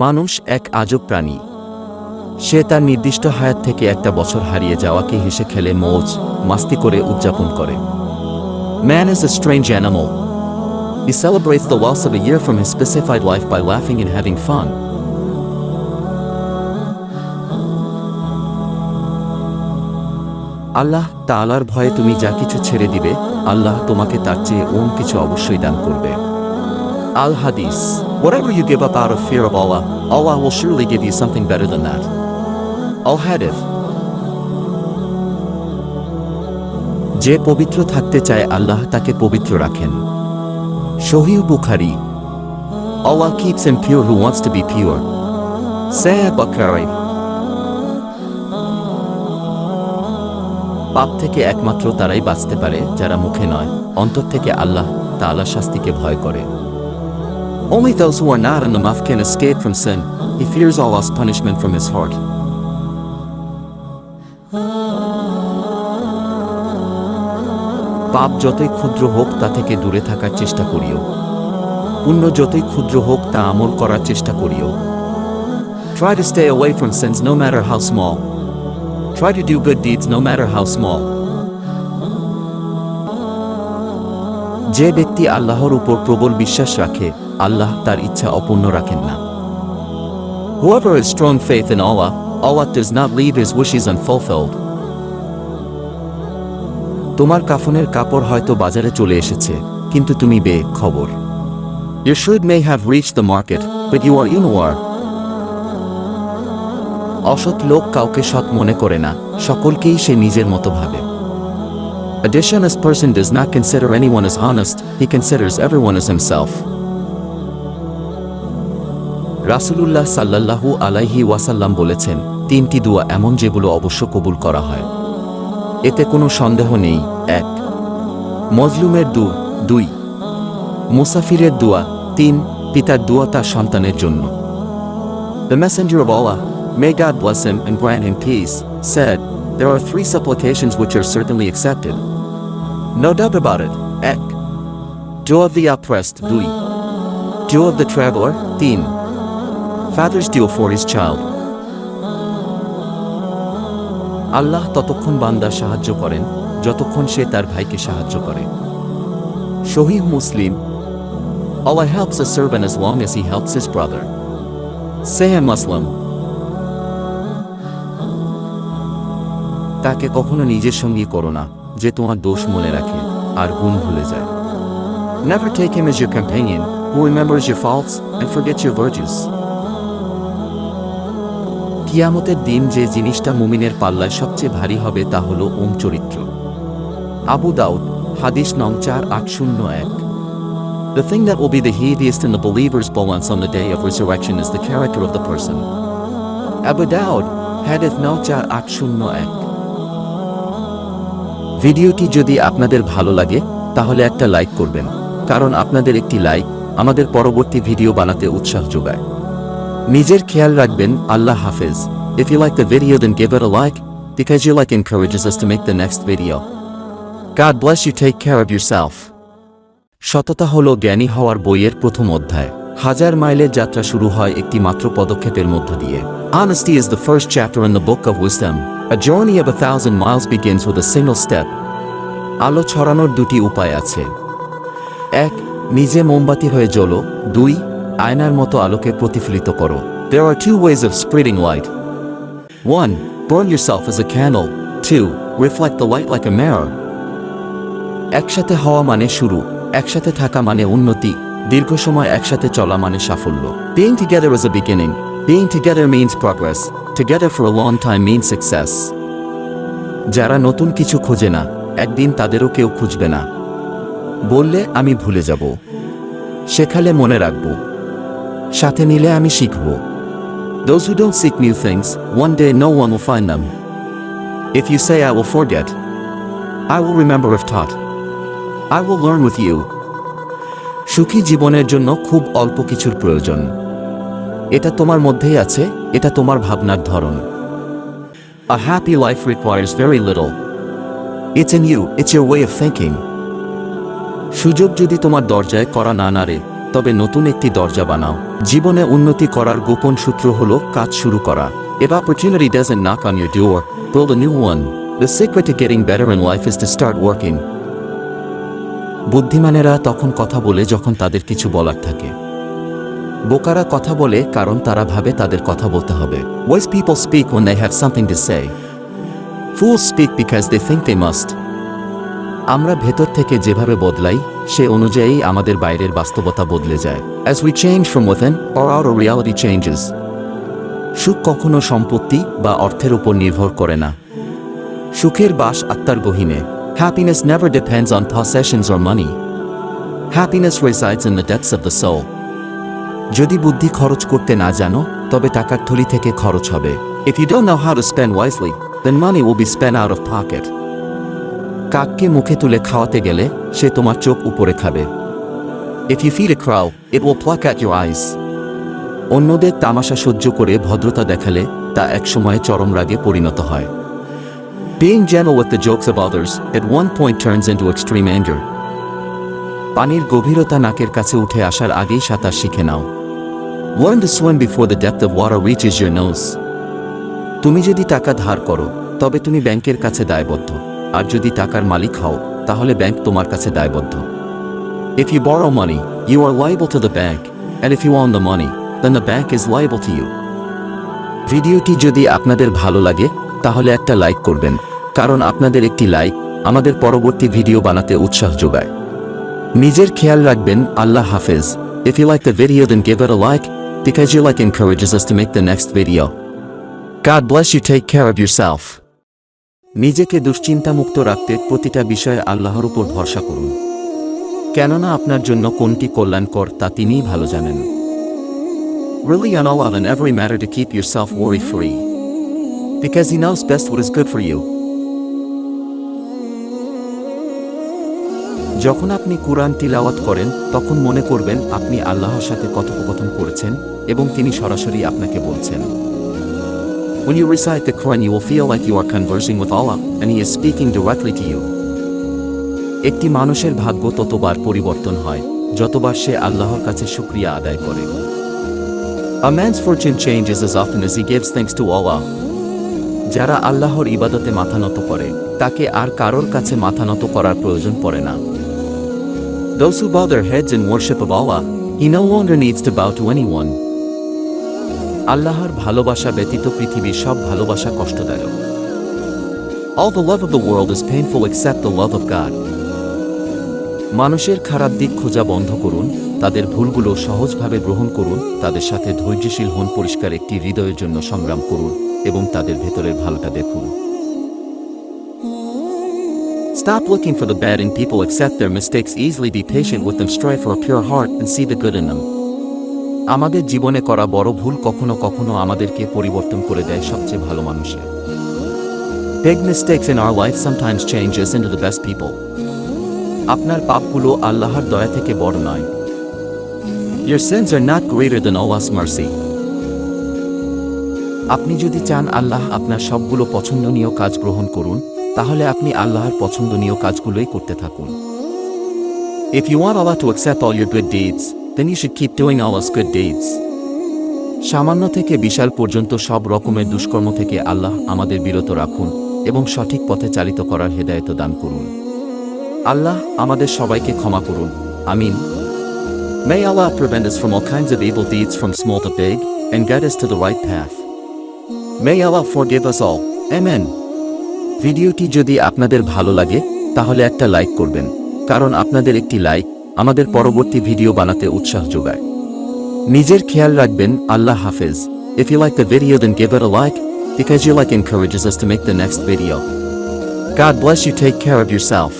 মানুষ এক আজব প্রাণী। সে তার নির্দিষ্ট হায়াত থেকে একটা বছর হারিয়ে যাওয়াকে হেসে খেলে মৌজ মাস্তি করে উদযাপন করে। Man is a strange animal. He celebrates the loss of a year from his specified life by laughing and having fun. আল্লাহ তাআলার ভয়ে তুমি যা কিছু ছেড়ে দিবে, আল্লাহ তোমাকে তার চেয়ে কিছু অবশ্যই দান করবে। Al Hadith. Whatever you give up out of fear of Allah, Allah will surely give you something better than that. Al Hadith. যে পবিত্র থাকতে চায় আল্লাহ তাকে পবিত্র রাখেন। সহিহ Bukhari. Allah keeps him pure who wants to be pure. Sahih Bukhari. পাপ থেকে একমাত্র তারাই বাঁচতে পারে যারা মুখে নয়, অন্তর থেকে আল্লাহ তাআলার শাস্তিকে ভয় করে। Only those who are not in the mouth can escape from sin. He fears Allah's punishment from his heart. পাপ যতই ক্ষুদ্র হোক তা থেকে দূরে থাকার চেষ্টা করিও। পুণ্য যতই ক্ষুদ্র হোক তা আমল করার চেষ্টা করিও। Try to stay away from sins no matter how small. Try to do good deeds no matter how small. যে ব্যক্তি আল্লাহর উপর প্রবল বিশ্বাস রাখে, আল্লাহ তার ইচ্ছা অপূর্ণ রাখেন না। Whoever has strong faith in Allah, Allah does not leave his wishes unfulfilled. তোমার কাফনের কাপড় হয়তো বাজারে চলে এসেছে, কিন্তু তুমি বেখবর। Your should may have reached the market, but you are unaware. অসৎ লোক কাউকে সৎ মনে করে না, সকলকেই সে নিজের মতো ভাবে। A dishonest person does not consider anyone as honest, he considers everyone as himself. রাসূলুল্লাহ সাল্লাল্লাহু আলাইহি ওয়াসাল্লাম বলেছেন, তিনটি দোয়া এমন যেগুলো অবশ্য কবুল করা হয়। এতে কোনো সন্দেহ নেই। 1. মজলুমের দোয়া। 2. মুসাফিরের দোয়া। 3. পিতার দোয়া তার সন্তানের জন্য। The messenger of Allah, may God bless him and grant him peace, said, there are 3 supplications which are certainly accepted. No doubt about it. 1. Dua of the oppressed. 2. Dua of the traveler. 3. Father's dua for his child. আল্লাহ ততক্ষণ বান্দার সাহায্য করেন যতক্ষণ সে তার ভাইকে সাহায্য করে। সহিহ মুসলিম। Allah helps a servant as long as he helps his brother. Sahih Muslim. তাকে কখনো নিজের সঙ্গী করো না যে তোমার দোষ মনে রাখে আর গুণ ভুলে যায়। Never take him as your companion who remembers your faults and forgets your virtues. কিয়ামতের দিন যে জিনিসটা মুমিনের পাল্লায় সবচেয়ে ভারী হবে তা হলো চরিত্র। আবু দাউদ, হাদিস নং 4801. The thing that will be the heaviest in the believer's balance on the day of resurrection is the character of the person. Abu Daud, hadith নং 4801. ভিডিওটি যদি আপনাদের ভালো লাগে তাহলে একটা লাইক করবেন, কারণ আপনাদের একটি লাইক আমাদের পরবর্তী ভিডিও বানাতে উৎসাহ যোগায়। নিজের খেয়াল রাখবেন। আল্লাহ হাফেজ। If you like the video then give it a like, because your like encourages us to make the next video. God bless you. Take care of yourself. সততা হলো জ্ঞানী হওয়ার বইয়ের প্রথম অধ্যায়। 1000 মাইলের যাত্রা শুরু হয় একটি মাত্র পদক্ষেপের মধ্য দিয়ে। Honesty is the first chapter in the book of wisdom. A journey of 1000 miles begins with a single step. আলো ছড়ানোর দুটি উপায় আছে। 1. নিজে মোমবাতি হয়ে জ্বলো। 2. আয়নার মতো আলোকে প্রতিফলিত করো। There are 2 ways of spreading light. 1. Burn yourself as a candle. 2. Reflect the light like a mirror. একসাথে হওয়া মানে শুরু, একসাথে থাকা মানে উন্নতি, দীর্ঘ সময় একসাথে চলা মানে সাফল্য। Being together is a beginning. Being together means progress. Together for a long time means success. যারা নতুন কিছু খোঁজে না, একদিন তাদেরও কেউ খুঁজবে না। বললে আমি ভুলে যাব, শেখালে মনে রাখব, সাথে নিলে আমি শিখব। Those who don't seek new things, one day no one will find them. If you say I will forget, I will remember if taught. I will learn with you. সুখী জীবনের জন্য খুব অল্প কিছুর প্রয়োজন। এটা তোমার মধ্যেই আছে, এটা তোমার ভাবনার ধরন। A happy life requires very little. It's in you, it's your way of thinking. সুযোগ যদি তোমার দরজায় কড়া না নাড়ে, তবে নতুন একটি দরজা বানাও। জীবনে উন্নতি করার গোপন সূত্র হলো কাজ শুরু করা। If opportunity doesn't knock on your door, build a new one. The secret to getting better in life is to start working. বুদ্ধিমানেরা তখন কথা বলে যখন তাদের কিছু বলার থাকে। বোকারা কথা বলে কারণ তারা ভাবে তাদের কথা বলতে হবে। Wise people speak when they have something to say. Fools speak because they think they must. আমরা ভেতর থেকে যেভাবে বদলাই সে অনুযায়ী আমাদের বাইরের বাস্তবতা বদলে যায়। As we change from within, our outer reality changes. সুখ কখনো সম্পত্তি বা অর্থের উপর নির্ভর করে না। সুখের বাস আত্মার গহীনে। Happiness never depends on possessions or money. Happiness resides in the depths of the soul. যদি বুদ্ধি খরচ করতে না জানো তবে টাকার থলি থেকে খরচ হবে। If you don't know how to spend wisely, then money will be spent out of pocket. কাককে মুখে তুলে খাওয়াতে গেলে সে তোমার চোখ উপরে খাবে। If you feed a crow, it will pluck at your eyes. অন্যদের তামাশা সহ্য করে ভদ্রতা দেখালে তা একসময়ে চরম রাগে পরিণত হয়। Being gentle with the jokes of others at one point turns into extreme anger. পানির গভীরতা নাকের কাছে উঠে আসার আগেই সাঁতার শিখে নাও। Learn to swim before the depth of water reaches your nose. তুমি যদি টাকা ধার করো তবে তুমি ব্যাংকের কাছে দায়বদ্ধ, আর যদি টাকার মালিক হও তাহলে ব্যাংক তোমার কাছে দায়বদ্ধ। If you borrow money, you are liable to the bank, and if you own the money, then the bank is liable to you. ভিডিওটি যদি আপনাদের ভালো লাগে তাহলে একটা লাইক করবেন, কারণ আপনাদের একটি লাইক আমাদের পরবর্তী ভিডিও বানাতে উৎসাহ যোগায়। নিজের খেয়াল রাখবেন। আল্লাহ হাফেজ। If you like the video, then give it a like, because your like encourages us to make the next video. God bless you. Take care of yourself. নিজেকে দুশ্চিন্তামুক্ত রাখতে প্রতিটা বিষয়ে আল্লাহর উপর ভরসা করুন, কেননা আপনার জন্য কোনটি কল্যাণকর তা তিনিই ভালো জানেন। Rely on Allah in every matter to keep yourself worry-free, because He knows best what is good for you. যখন আপনি কুরআন তিলাওয়াত করেন তখন মনে করবেন আপনি আল্লাহর সাথে কথোপকথন করেছেন এবং তিনি সরাসরি আপনাকে বলছেন। When you recite the Quran, you will feel like you are conversing with Allah and He is speaking directly to you. একটি মানুষের ভাগ্য ততবার পরিবর্তন হয় যতবার সে আল্লাহর কাছে শুকরিয়া আদায় করে। A man's fortune changes as often as he gives thanks to Allah. যারা আল্লাহর ইবাদতে মাথা নত করে তাকে আর কারোর কাছে মাথা নত করার প্রয়োজন পড়ে না। Those who bow their heads in worship of Allah, He no longer needs to bow to anyone. আল্লাহর ভালোবাসা ব্যতীত পৃথিবীর সব ভালোবাসা কষ্টদায়ক। All the love of the world is painful except the love of God. মানুষের খারাপ দিক খোঁজা বন্ধ করুন, তাদের ভুলগুলো সহজভাবে গ্রহণ করুন, তাদের সাথে ধৈর্যশীল হন, পরিষ্কার একটি হৃদয়ের জন্য সংগ্রাম করুন এবং তাদের ভেতরের ভালোটা দেখুন। Stop looking for the bad in people, accept their mistakes easily, be patient with them, strive for a pure heart and see the good in them. আমাদের জীবনে করা বড় ভুল কখনো কখনো আমাদেরকে পরিবর্তন করে দেয় সবচেয়ে ভালো মানুষে। Big mistakes in our life sometimes change us into the best people. আপনার পাপগুলো আল্লাহর দয়া থেকে বড় নয়। Your sins are not greater than Allah's mercy. আপনি যদি চান আল্লাহ আপনার সবগুলো পছন্দনীয় কাজ গ্রহণ করুন, তাহলে আপনি আল্লাহর পছন্দনীয় কাজগুলোই করতে থাকুন। If you want Allah to accept all your good deeds, then you should keep doing Allah's good deeds. সামান্য থেকে বিশাল পর্যন্ত সব রকমের দুষ্কর্ম থেকে আল্লাহ আমাদের বিরত রাখুন এবং সঠিক পথে চালিত করার হেদায়েত দান করুন। আল্লাহ আমাদের সবাইকে ক্ষমা করুন। আমিন। May Allah prevent us from all kinds of evil deeds from small to big and guide us to the right path. May Allah forgive us all. Amen. ভিডিওটি যদি আপনাদের ভালো লাগে তাহলে একটা লাইক করবেন, কারণ আপনাদের একটি লাইক আমাদের পরবর্তী ভিডিও বানাতে উৎসাহ যোগায়। নিজের খেয়াল রাখবেন। আল্লাহ হাফেজ। If you like the video, then give it a like, because your like encourages us to make the next video. God bless you. Take care of yourself.